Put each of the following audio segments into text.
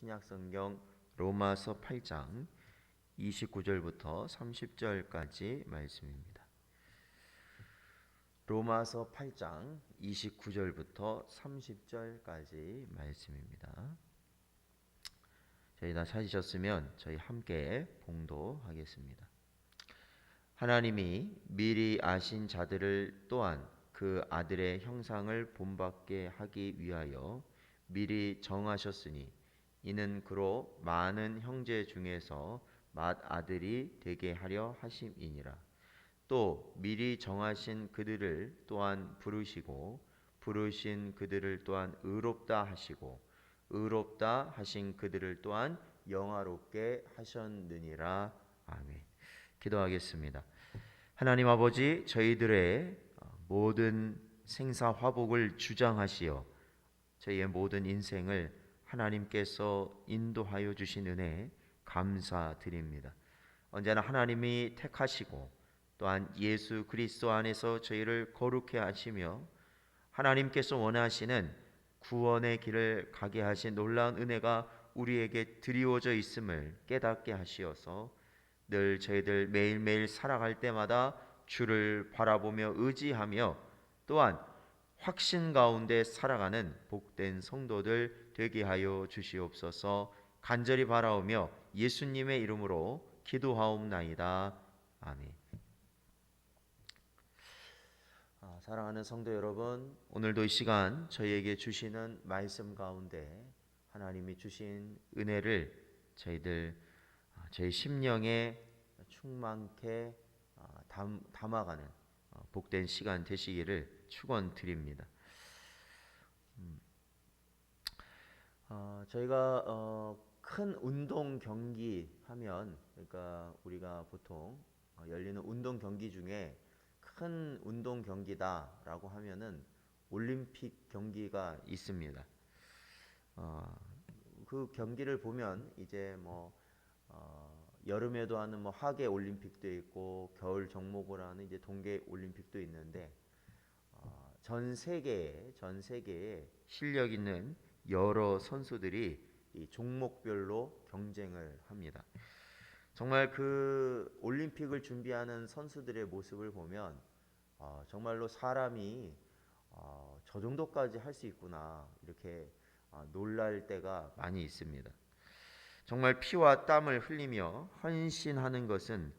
신약성경 로마서 8장 29절부터 30절까지 말씀입니다. 로마서 8장 29절부터 30절까지 말씀입니다. 저희 다 찾으셨으면 저희 함께 봉독하겠습니다. 하나님이 미리 아신 자들을 또한 그 아들의 형상을 본받게 하기 위하여 미리 정하셨으니 이는 그로 많은 형제 중에서 맏아들이 되게 하려 하심이니라. 또 미리 정하신 그들을 또한 부르시고 부르신 그들을 또한 의롭다 하시고 의롭다 하신 그들을 또한 영화롭게 하셨느니라. 아멘. 기도하겠습니다. 하나님 아버지, 저희들의 모든 생사화복을 주장하시어 저희의 모든 인생을 하나님께서 인도하여 주신 은혜 감사드립니다. 언제나 하나님이 택하시고 또한 예수 그리스도 안에서 저희를 거룩해 하시며 하나님께서 원하시는 구원의 길을 가게 하신 놀라운 은혜가 우리에게 드리워져 있음을 깨닫게 하시어서 늘 저희들 매일매일 살아갈 때마다 주를 바라보며 의지하며 또한 확신 가운데 살아가는 복된 성도들 되게 하여 주시옵소서. 간절히 바라오며 예수님의 이름으로 기도하옵나이다. 아멘. 사랑하는 성도 여러분, 오늘도 이 시간 저희에게 주시는 말씀 가운데 하나님이 주신 은혜를 저희 심령에 충만케 담아가는 복된 시간 되시기를 축원드립니다. 저희가 큰 운동 경기 하면, 그러니까 우리가 보통 열리는 운동 경기 중에 큰 운동 경기다라고 하면은 올림픽 경기가 있습니다. 그 경기를 보면 이제 여름에도 하는 하계 올림픽도 있고 겨울 종목으로 하는 이제 동계 올림픽도 있는데 전 세계에 실력 있는 여러 선수들이 이 종목별로 경쟁을 합니다. 정말 그 올림픽을 준비하는 선수들의 모습을 보면 정말로 사람이 저 정도까지 할 수 있구나 이렇게 놀랄 때가 많이 있습니다. 정말 피와 땀을 흘리며 헌신하는 것은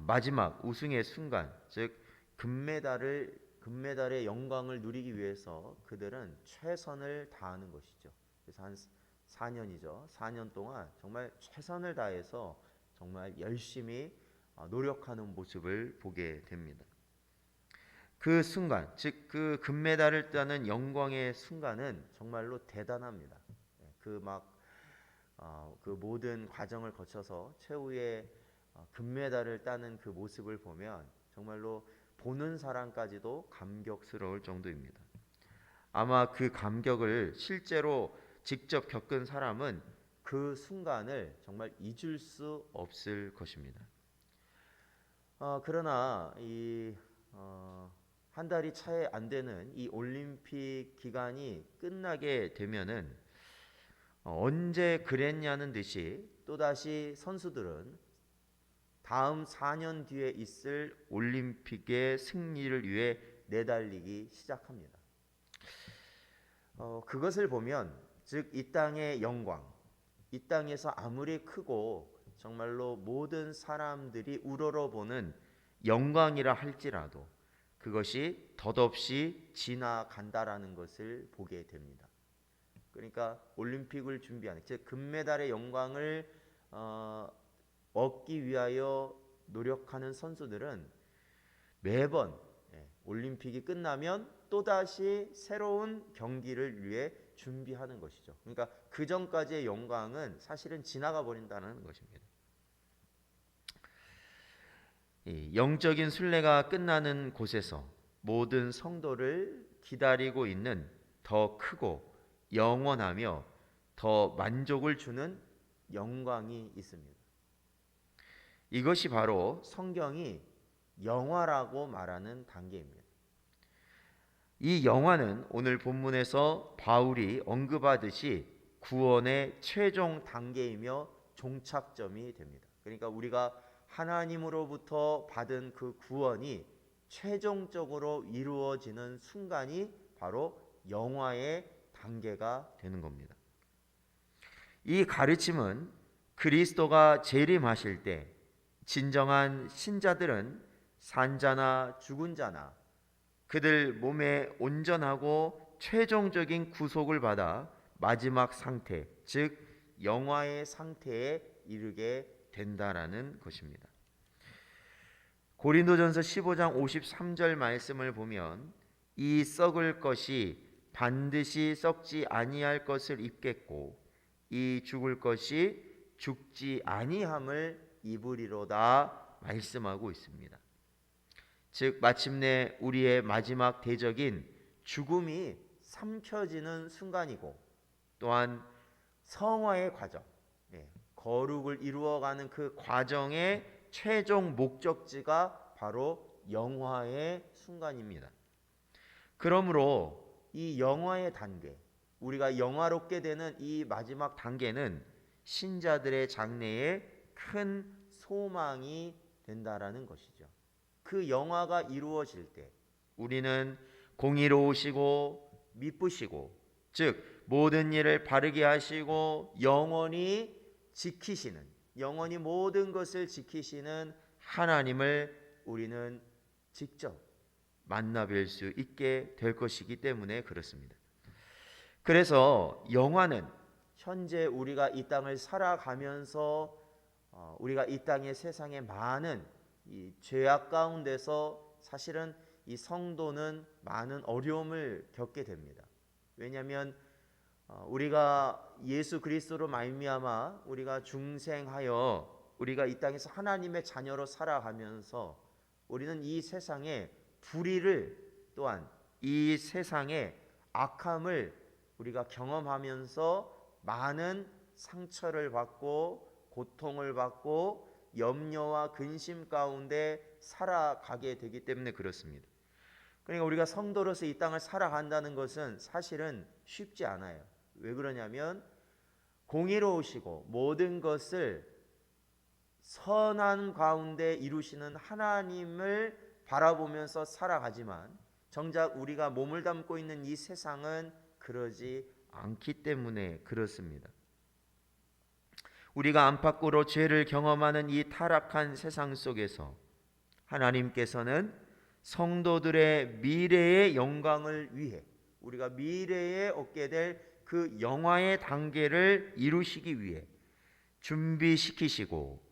마지막 우승의 순간, 즉 금메달의 영광을 누리기 위해서 그들은 최선을 다하는 것이죠. 그래서 한 4년이죠. 4년 동안 정말 최선을 다해서 정말 열심히 노력하는 모습을 보게 됩니다. 그 순간, 즉 그 금메달을 따는 영광의 순간은 정말로 대단합니다. 그 모든 과정을 거쳐서 최후의 금메달을 따는 그 모습을 보면 정말로 보는 사람까지도 감격스러울 정도입니다. 아마 그 감격을 실제로 직접 겪은 사람은 그 순간을 정말 잊을 수 없을 것입니다. 그러나 한 달이 채 안 되는 이 올림픽 기간이 끝나게 되면은 언제 그랬냐는 듯이 또다시 선수들은 다음 4년 뒤에 있을 올림픽의 승리를 위해 내달리기 시작합니다. 그것을 보면 즉 이 땅의 영광, 이 땅에서 아무리 크고 정말로 모든 사람들이 우러러보는 영광이라 할지라도 그것이 덧없이 지나간다라는 것을 보게 됩니다. 그러니까 올림픽을 준비하는, 즉 금메달의 영광을 얻기 위하여 노력하는 선수들은 매번 올림픽이 끝나면 또다시 새로운 경기를 위해 준비하는 것이죠. 그러니까 그 전까지의 영광은 사실은 지나가 버린다는 것입니다. 영적인 순례가 끝나는 곳에서 모든 성도를 기다리고 있는 더 크고 영원하며 더 만족을 주는 영광이 있습니다. 이것이 바로 성경이 영화라고 말하는 단계입니다. 이 영화는 오늘 본문에서 바울이 언급하듯이 구원의 최종 단계이며 종착점이 됩니다. 그러니까 우리가 하나님으로부터 받은 그 구원이 최종적으로 이루어지는 순간이 바로 영화의 단계가 되는 겁니다. 이 가르침은 그리스도가 재림하실 때 진정한 신자들은 산자나 죽은 자나 그들 몸에 온전하고 최종적인 구속을 받아 마지막 상태, 즉 영화의 상태에 이르게 된다라는 것입니다. 고린도전서 15장 53절 말씀을 보면 이 썩을 것이 반드시 썩지 아니할 것을 입겠고 이 죽을 것이 죽지 아니함을 입으리로다 말씀하고 있습니다. 즉 마침내 우리의 마지막 대적인 죽음이 삼켜지는 순간이고 또한 성화의 과정, 거룩을 이루어가는 그 과정의 최종 목적지가 바로 영화의 순간입니다. 그러므로 이 영화의 단계, 우리가 영화롭게 되는 이 마지막 단계는 신자들의 장래에 큰 소망이 된다라는 것이죠. 그 영화가 이루어질 때 우리는 공의로우시고 미쁘시고 즉 모든 일을 바르게 하시고 영원히 지키시는, 영원히 모든 것을 지키시는 하나님을 우리는 직접 만나뵐 수 있게 될 것이기 때문에 그렇습니다. 그래서 영화는 현재 우리가 이 땅을 살아가면서 우리가 이 땅의 세상의 많은 이 죄악 가운데서 사실은 이 성도는 많은 어려움을 겪게 됩니다. 왜냐하면 우리가 예수 그리스도로 말미암아 우리가 중생하여 우리가 이 땅에서 하나님의 자녀로 살아가면서 우리는 이 세상의 불의를 또한 이 세상의 악함을 우리가 경험하면서 많은 상처를 받고 고통을 받고 염려와 근심 가운데 살아가게 되기 때문에 그렇습니다. 그러니까 우리가 성도로서 이 땅을 살아간다는 것은 사실은 쉽지 않아요. 왜 그러냐면 공의로우시고 모든 것을 선한 가운데 이루시는 하나님을 바라보면서 살아가지만 정작 우리가 몸을 담고 있는 이 세상은 그러지 않기 때문에 그렇습니다. 우리가 안팎으로 죄를 경험하는 이 타락한 세상 속에서 하나님께서는 성도들의 미래의 영광을 위해 우리가 미래에 얻게 될 그 영화의 단계를 이루시기 위해 준비시키시고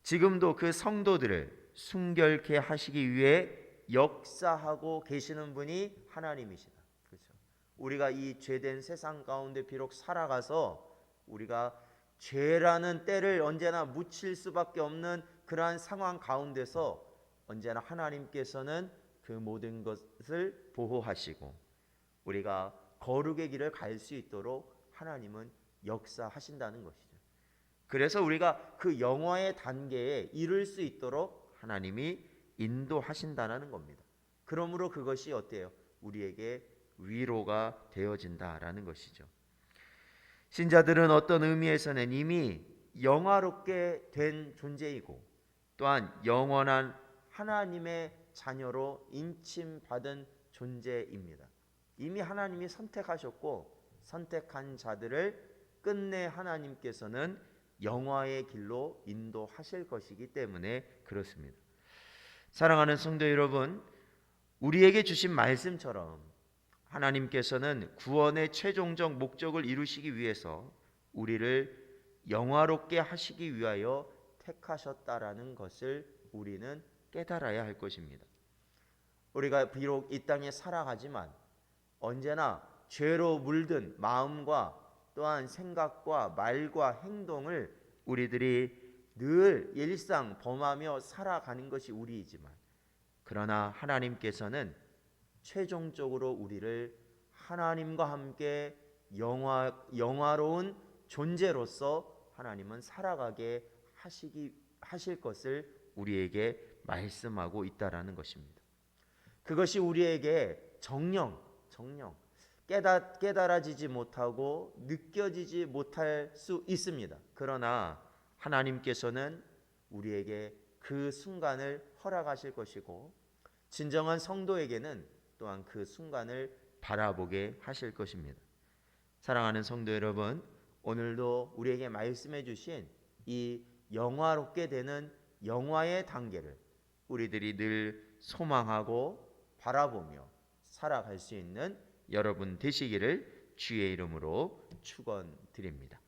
지금도 그 성도들을 순결케 하시기 위해 역사하고 계시는 분이 하나님이시다. 그렇죠? 우리가 이 죄된 세상 가운데 비록 살아가서 우리가 죄라는 때를 언제나 묻힐 수밖에 없는 그러한 상황 가운데서 언제나 하나님께서는 그 모든 것을 보호하시고 우리가 거룩의 길을 갈 수 있도록 하나님은 역사하신다는 것이죠. 그래서 우리가 그 영화의 단계에 이를 수 있도록 하나님이 인도하신다는 겁니다. 그러므로 그것이 어때요? 우리에게 위로가 되어진다라는 것이죠. 신자들은 어떤 의미에서는 이미 영화롭게 된 존재이고 또한 영원한 하나님의 자녀로 인침받은 존재입니다. 이미 하나님이 선택하셨고 선택한 자들을 끝내 하나님께서는 영화의 길로 인도하실 것이기 때문에 그렇습니다. 사랑하는 성도 여러분, 우리에게 주신 말씀처럼 하나님께서는 구원의 최종적 목적을 이루시기 위해서 우리를 영화롭게 하시기 위하여 택하셨다라는 것을 우리는 깨달아야 할 것입니다. 우리가 비록 이 땅에 살아가지만 언제나 죄로 물든 마음과 또한 생각과 말과 행동을 우리들이 늘 일상 범하며 살아가는 것이 우리이지만 그러나 하나님께서는 최종적으로 우리를 하나님과 함께 영화로운 존재로서 하나님은 살아가게 하실 것을 우리에게 말씀하고 있다라는 것입니다. 그것이 우리에게 정령 깨달아지지 못하고 느껴지지 못할 수 있습니다. 그러나 하나님께서는 우리에게 그 순간을 허락하실 것이고 진정한 성도에게는 또한 그 순간을 바라보게 하실 것입니다. 사랑하는 성도 여러분, 오늘도 우리에게 말씀해 주신 이 영화롭게 되는 영화의 단계를 우리들이 늘 소망하고 바라보며 살아갈 수 있는 여러분 되시기를 주의 이름으로 축원드립니다.